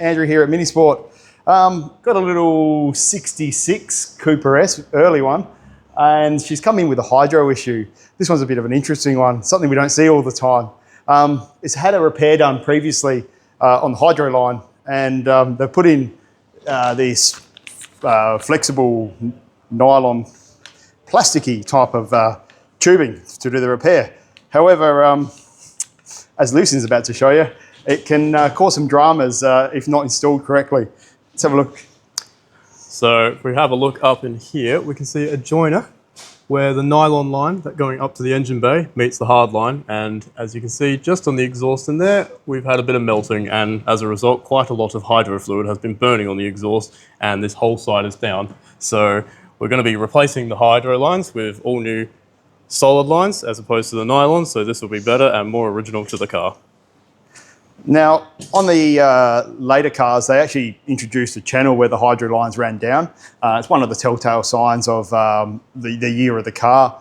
Andrew here at Minisport. Got a little 66 Cooper S, early one, and she's come in with a hydro issue. This one's a bit of an interesting one, something we don't see all the time. It's had a repair done previously on the hydro line, and they've put in these flexible nylon plasticky type of tubing to do the repair. However, as Lucian's about to show you, it can cause some dramas if not installed correctly. Let's have a look. So if we have a look up in here, we can see a joiner where the nylon line that going up to the engine bay meets the hard line, and as you can see just on the exhaust in there, we've had a bit of melting, and as a result quite a lot of hydro fluid has been burning on the exhaust, and this whole side is down. So we're going to be replacing the hydro lines with all new solid lines as opposed to the nylon, so this will be better and more original to the car. Now, on the later cars, they actually introduced a channel where the hydro lines ran down. It's one of the telltale signs of the year of the car.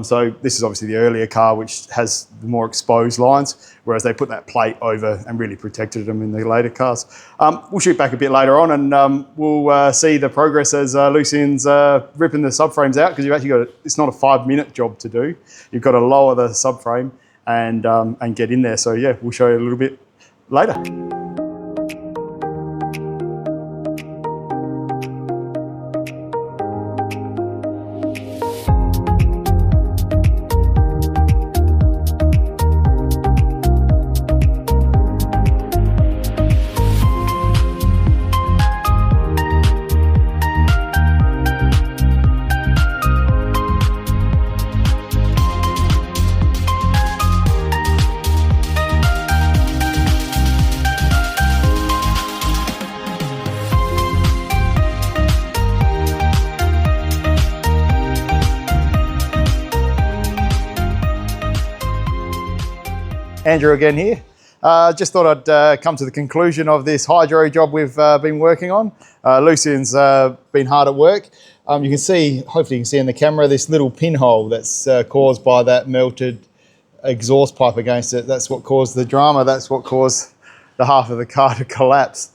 So this is obviously the earlier car, which has the more exposed lines, whereas they put that plate over and really protected them in the later cars. We'll shoot back a bit later on, and we'll see the progress as Lucian's ripping the subframes out, because you've actually got it's not a 5-minute job to do. You've got to lower the subframe and get in there. So yeah, we'll show you a little bit later. Andrew again here. Just thought I'd come to the conclusion of this hydro job we've been working on. Lucian's been hard at work. You can see, hopefully you can see in the camera, this little pinhole that's caused by that melted exhaust pipe against it. That's what caused the drama. That's what caused the half of the car to collapse.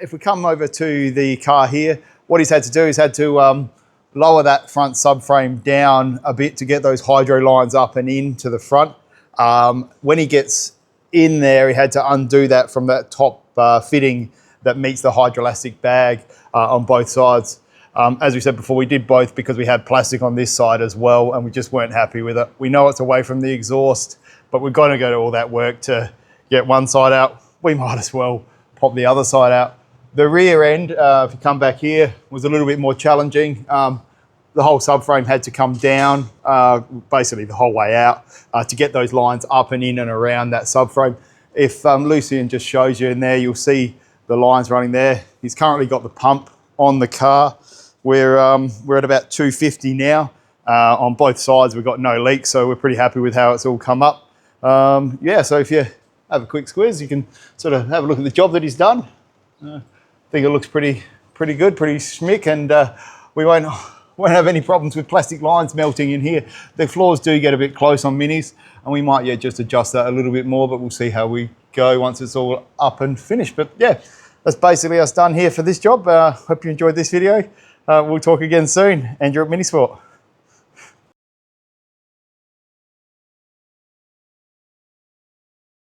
If we come over to the car here, what he's had to do is had to lower that front subframe down a bit to get those hydro lines up and into the front. When he gets in there, he had to undo that from that top fitting that meets the hydrolastic bag on both sides. As we said before, we did both because we had plastic on this side as well, and we just weren't happy with it. We know it's away from the exhaust, but we've got to go to all that work to get one side out. We might as well pop the other side out. The rear end, if you come back here, was a little bit more challenging. The whole subframe had to come down basically the whole way out to get those lines up and in and around that subframe. If Lucian just shows you in there, you'll see the lines running there. He's currently got the pump on the car. We're at about 250 now. On both sides we've got no leaks, so we're pretty happy with how it's all come up. Yeah, so if you have a quick squeeze, you can sort of have a look at the job that he's done. I think it looks pretty good, pretty schmick, and we won't have any problems with plastic lines melting in here. The floors do get a bit close on Minis, and we might just adjust that a little bit more, but we'll see how we go once it's all up and finished. But yeah, that's basically us done here for this job. Hope you enjoyed this video. We'll talk again soon. Andrew at Minisport.